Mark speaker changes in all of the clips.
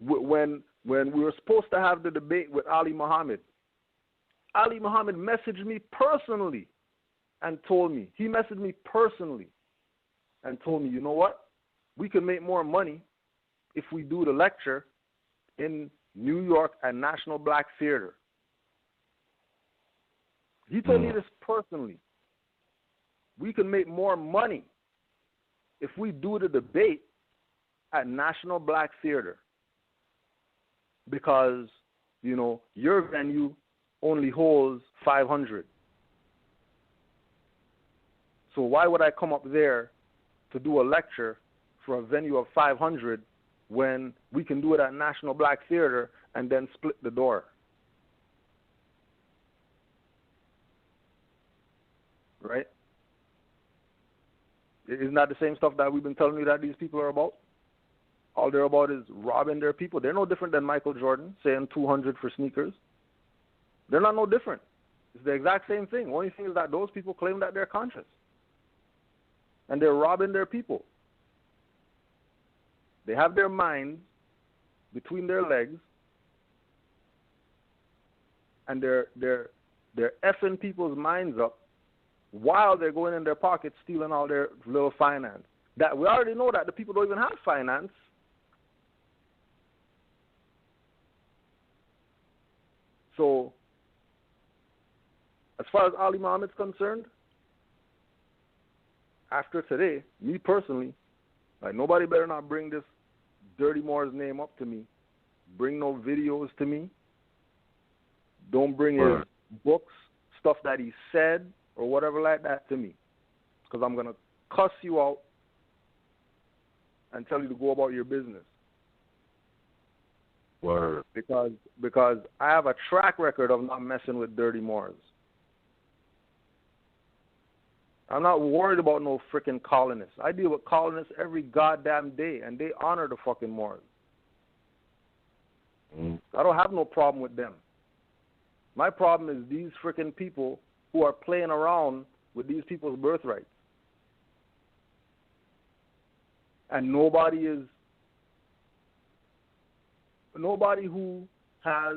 Speaker 1: when we were supposed to have the debate with Ali Mohammed, Ali Mohammed messaged me personally and told me, you know what? We can make more money if we do the lecture in New York at National Black Theater. He told me this personally. We can make more money if we do the debate at National Black Theater, because, you know, your venue only holds 500. So why would I come up there to do a lecture for a venue of 500 when we can do it at National Black Theater and then split the door? Right? Isn't that the same stuff that we've been telling you that these people are about? All they're about is robbing their people. They're no different than Michael Jordan saying 200 for sneakers. They're not no different. It's the exact same thing. Only thing is that those people claim that they're conscious. And they're robbing their people. They have their minds between their legs, and they're effing people's minds up while they're going in their pockets stealing all their little finance. That we already know that the people don't even have finance. So, as far as Ali Mohammed's concerned, after today, me personally, like, nobody better not bring this Dirty Moore's name up to me. Bring no videos to me. Don't bring his books, stuff that he said, or whatever like that to me. Because I'm going to cuss you out and tell you to go about your business.
Speaker 2: Word.
Speaker 1: Because I have a track record of not messing with Dirty Moors. I'm not worried about no freaking colonists. I deal with colonists every goddamn day, and they honor the fucking Moors. I don't have no problem with them. My problem is these freaking people who are playing around with these people's birthrights. And nobody who has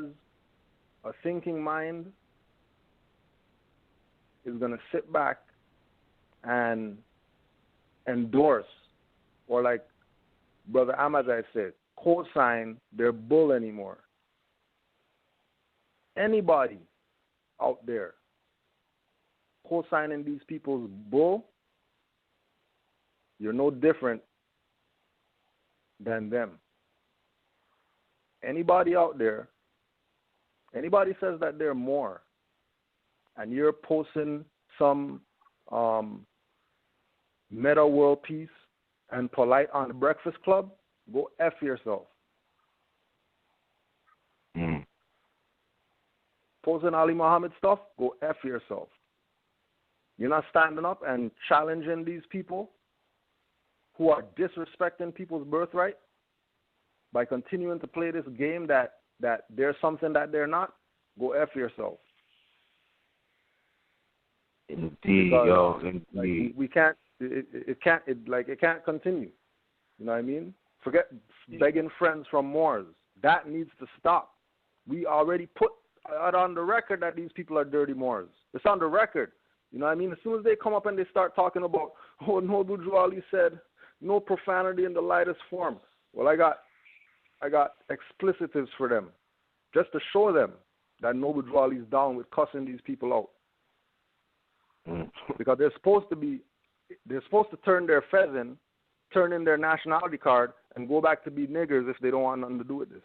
Speaker 1: a thinking mind is going to sit back and endorse, or like Brother Amazai said, co-sign their bull anymore. Anybody out there co-signing these people's bull, you're no different than them. Anybody out there, anybody says that they're more, and you're posting some meta world peace and polite on the Breakfast Club, go F yourself. Posting Ali Mohammed stuff, go F yourself. You're not standing up and challenging these people who are disrespecting people's birthright by continuing to play this game that they're something that they're not. Go F yourself.
Speaker 2: Indeed,
Speaker 1: because,
Speaker 2: indeed.
Speaker 1: Like, we can't. It can't continue. You know what I mean? Forget begging friends from Moors. That needs to stop. We already put it on the record that these people are dirty Moors. It's on the record. You know what I mean? As soon as they come up and they start talking about, oh, Noble Drew Ali said no profanity in the lightest form. Well, I got explicitives for them, just to show them that Noble Drew Ali is down with cussing these people out. Because they're supposed to turn their fez in, turn in their nationality card, and go back to be niggers if they don't want nothing to do with this.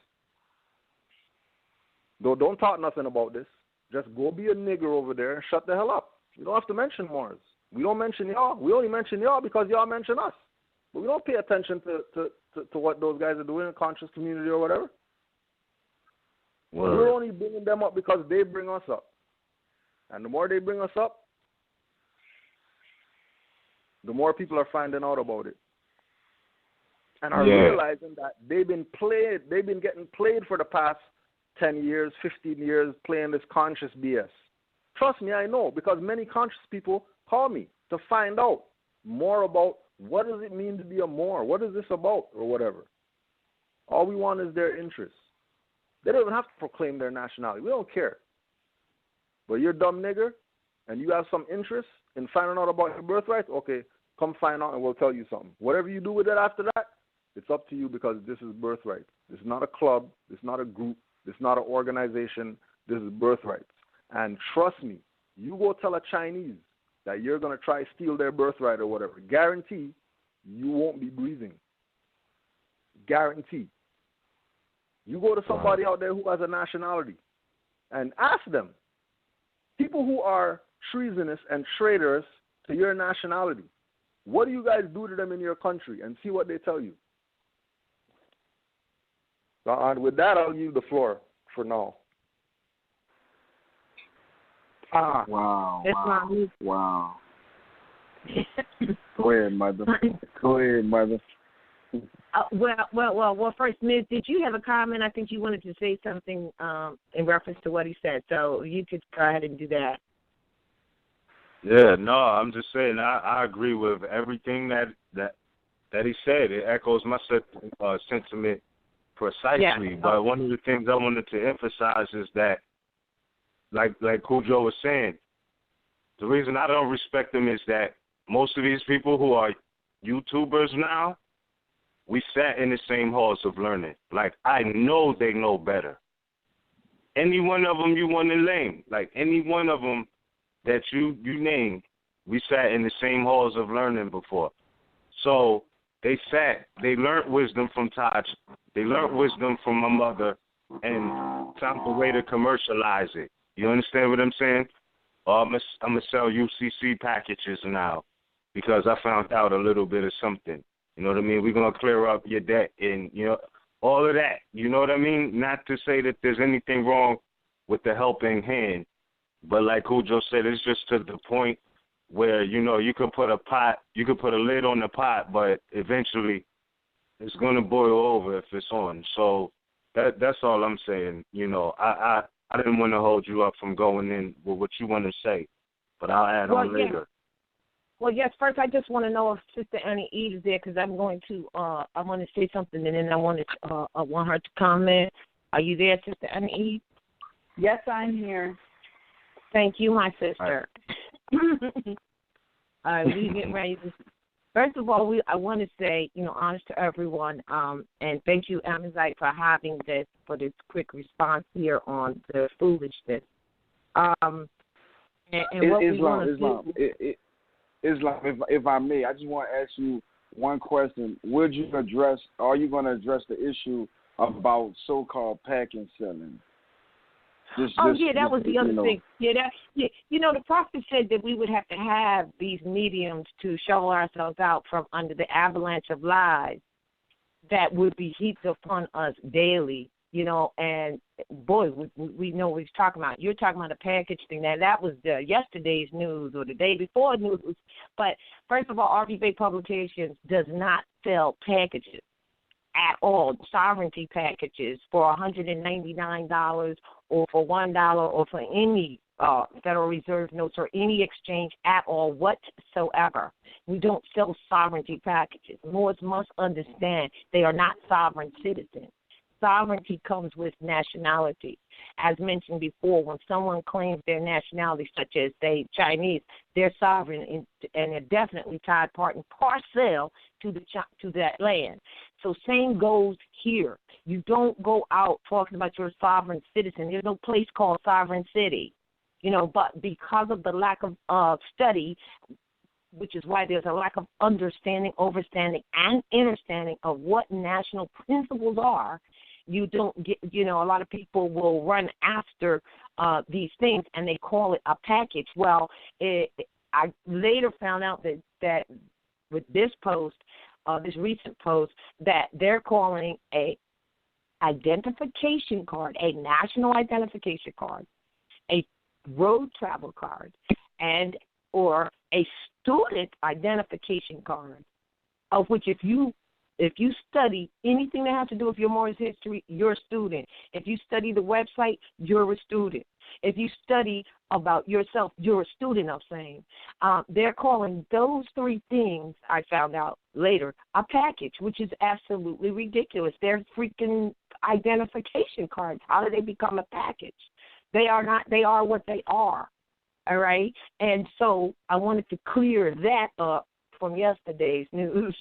Speaker 1: Don't talk nothing about this. Just go be a nigger over there and shut the hell up. You don't have to mention Moors. We don't mention y'all. We only mention y'all because y'all mention us. But we don't pay attention to what those guys are doing in the conscious community or whatever. We're only bringing them up because they bring us up. And the more they bring us up, the more people are finding out about it. And are realizing that they've been getting played for the past 10 years, 15 years, playing this conscious BS. Trust me, I know, because many conscious people call me to find out more about what does it mean to be a Moor, what is this about, or whatever. All we want is their interests. They don't even have to proclaim their nationality. We don't care. But you're a dumb nigger, and you have some interest in finding out about your birthright, okay, come find out and we'll tell you something. Whatever you do with it after that, it's up to you because this is birthright. This is not a club. This is not a group. This is not an organization. This is birthright. And trust me, you go tell a Chinese that you're going to try steal their birthright or whatever, guarantee you won't be breathing. Guarantee. You go to somebody out there who has a nationality and ask them, people who are treasonous and traitors to your nationality, what do you guys do to them in your country? And see what they tell you. And with that, I'll give you the floor for now.
Speaker 2: Wow. Go ahead, mother.
Speaker 3: Well, first, Ms., did you have a comment? I think you wanted to say something in reference to what he said, so you could go ahead and do that.
Speaker 4: Yeah, no, I'm just saying I agree with everything that he said. It echoes my sentiment precisely. Yeah. But one of the things I wanted to emphasize is that, like Cujo was saying, the reason I don't respect them is that most of these people who are YouTubers now, we sat in the same halls of learning. Like, I know they know better. Any one of them you want to name, like any one of them that you name, we sat in the same halls of learning before. So they learned wisdom from Taj. They learned wisdom from my mother, and found a way to commercialize it. You understand what I'm saying? I'm going to sell UCC packages now because I found out a little bit of something. You know what I mean? We're going to clear up your debt and, all of that. You know what I mean? Not to say that there's anything wrong with the helping hand, but like Cujo said, it's just to the point where, you could put a lid on the pot, but eventually it's going to boil over if it's on. So that's all I'm saying. I didn't want to hold you up from going in with what you want to say, but I'll add on later.
Speaker 3: Well, yes, first I just want to know if Sister Annie Eve is there because I want to say something and then I want her to comment. Are you there, Sister Annie Eve?
Speaker 5: Yes, I'm here.
Speaker 3: Thank you, my sister. All right, we get ready. First of all, I want to say, honors to everyone, and thank you, Amazite, for having for this quick response here on the foolishness.
Speaker 2: Islam, if I may, I just want to ask you one question. Are you going to address the issue about so-called packing selling?
Speaker 3: That was the other thing. The Prophet said that we would have to have these mediums to show ourselves out from under the avalanche of lies that would be heaped upon us daily, and boy, we know what he's talking about. You're talking about a package thing. That was yesterday's news or the day before news. But first of all, RV Publications does not sell packages at all, sovereignty packages for $199 or for $1 or for any Federal Reserve notes or any exchange at all whatsoever. We don't sell sovereignty packages. Moors must understand they are not sovereign citizens. Sovereignty comes with nationality. As mentioned before, when someone claims their nationality, such as, say, Chinese, they're sovereign and they're definitely tied part and parcel to that land. So same goes here. You don't go out talking about you're a sovereign citizen. There's no place called sovereign city, but because of the lack of study, which is why there's a lack of understanding, overstanding, and understanding of what national principles are, you don't get, a lot of people will run after these things and they call it a package. Well, I later found out that with this post, this recent post, that they're calling a identification card, a national identification card, a road travel card, or a student identification card, of which if If you study anything that has to do with your Moorish history, you're a student. If you study the website, you're a student. If you study about yourself, you're a student of same. They're calling those three things, I found out later, a package, which is absolutely ridiculous. They're freaking identification cards. How do they become a package? They are not. They are what they are, all right? And so I wanted to clear that up from yesterday's news.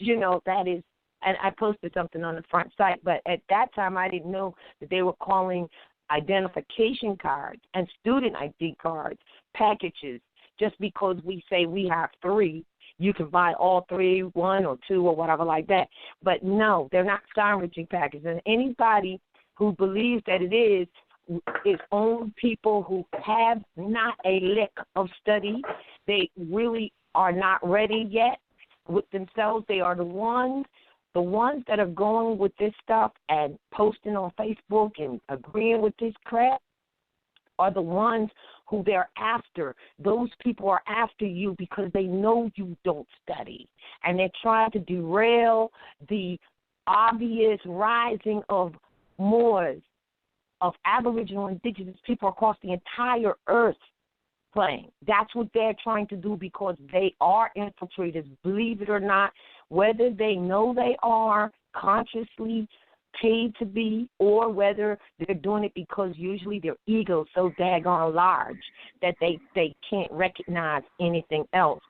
Speaker 3: That is, and I posted something on the front site, but at that time I didn't know that they were calling identification cards and student ID cards packages. Just because we say we have three, you can buy all three, one or two or whatever like that. But no, they're not sandwiching packages. And anybody who believes that it is only people who have not a lick of study. They really are not ready yet with themselves. They are the ones that are going with this stuff and posting on Facebook and agreeing with this crap are the ones who they're after. Those people are after you because they know you don't study. And they're trying to derail the obvious rising of Moors, of Aboriginal indigenous people across the entire earth plane. That's what they're trying to do because they are infiltrators, believe it or not, whether they know they are consciously paid to be or whether they're doing it because usually their ego's so daggone large that they can't recognize anything else.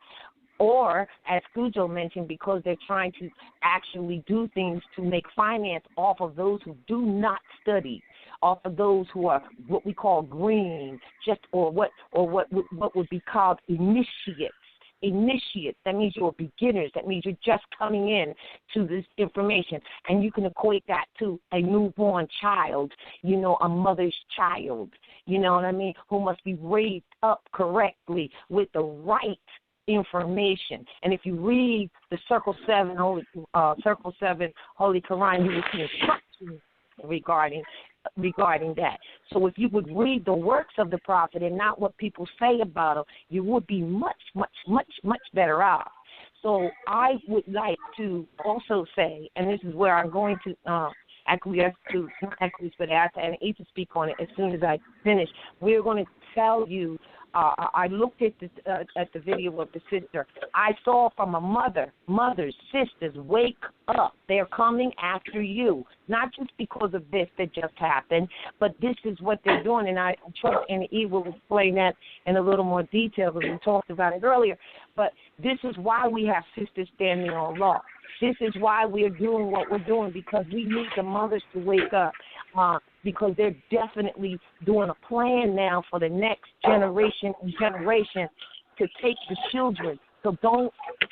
Speaker 3: Or, as Cujo mentioned, because they're trying to actually do things to make finance off of those who do not study, off of those who are what we call green, or what would be called initiates. Initiates, that means you're beginners. That means you're just coming in to this information. And you can equate that to a newborn child, a mother's child, you know what I mean, who must be raised up correctly with the right information. And if you read the Circle 7 Holy Quran, you will see instructions regarding that. So if you would read the works of the prophet and not what people say about him, you would be much, much, much, much better off. So I would like to also say, and this is where I'm going to acquiesce to, not acquiesce, but ask and need to speak on it as soon as I finish. We're going to tell you, I looked at the video of the sister. I saw from a mothers, sisters, wake up. They're coming after you, not just because of this that just happened, but this is what they're doing. And I trust E will explain that in a little more detail because we talked about it earlier. But this is why we have sisters standing on law. This is why we're doing what we're doing, because we need the mothers to wake up, because they're definitely doing a plan now for the next generation to take the children. So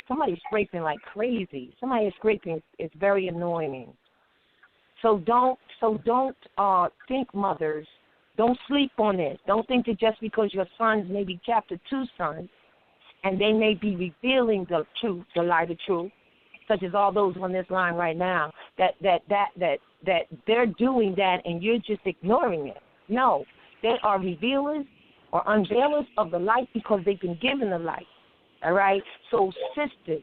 Speaker 3: somebody's scraping like crazy. Somebody is scraping. It's very annoying. So don't think, mothers, don't sleep on this. Don't think that just because your sons may be chapter 2 sons, and they may be revealing the truth, the light of truth, such as all those on this line right now, that they're doing that and you're just ignoring it. No, they are revealers or unveilers of the light because they've been given the light. All right? So sisters,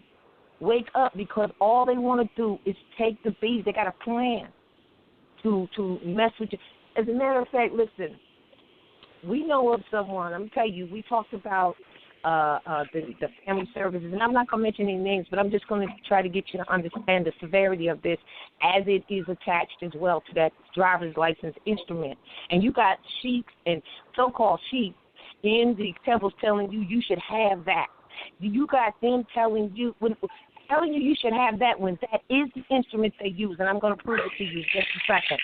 Speaker 3: wake up, because all they want to do is take the bees. They got a plan to mess with you. As a matter of fact, listen, we know of someone, I'm going to tell you, we talked about the family services, and I'm not going to mention any names, but I'm just going to try to get you to understand the severity of this as it is attached as well to that driver's license instrument. And you got sheiks and so-called sheiks in the temples telling you should have that. You got them telling you you should have that when that is the instrument they use, and I'm going to prove it to you in just a second.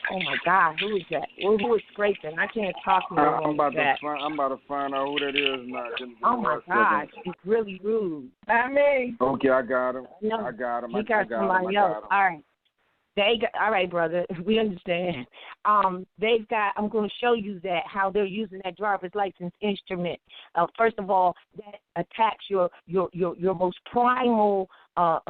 Speaker 3: Oh my God, who is that? Who is scraping? I can't talk to you.
Speaker 2: I'm about to find out who that is now.
Speaker 3: Oh my God, it's really rude. Not me.
Speaker 2: Okay, I got him.
Speaker 3: No,
Speaker 2: I got him.
Speaker 3: He got somebody else. All right. All right, brother. We understand. They've got. I'm going to show you that how they're using that driver's license instrument. First of all, that attacks your most primal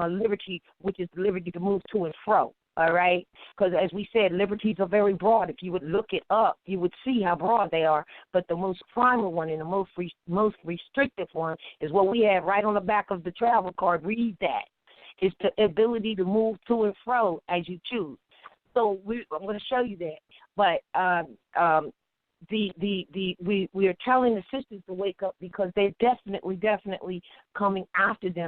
Speaker 3: liberty, which is the liberty to move to and fro. All right? Because as we said, liberties are very broad. If you would look it up, you would see how broad they are. But the most primal one and the most restrictive one is what we have right on the back of the travel card. Read that. It's the ability to move to and fro as you choose. So I'm going to show you that. But we are telling the sisters to wake up because they're definitely coming after them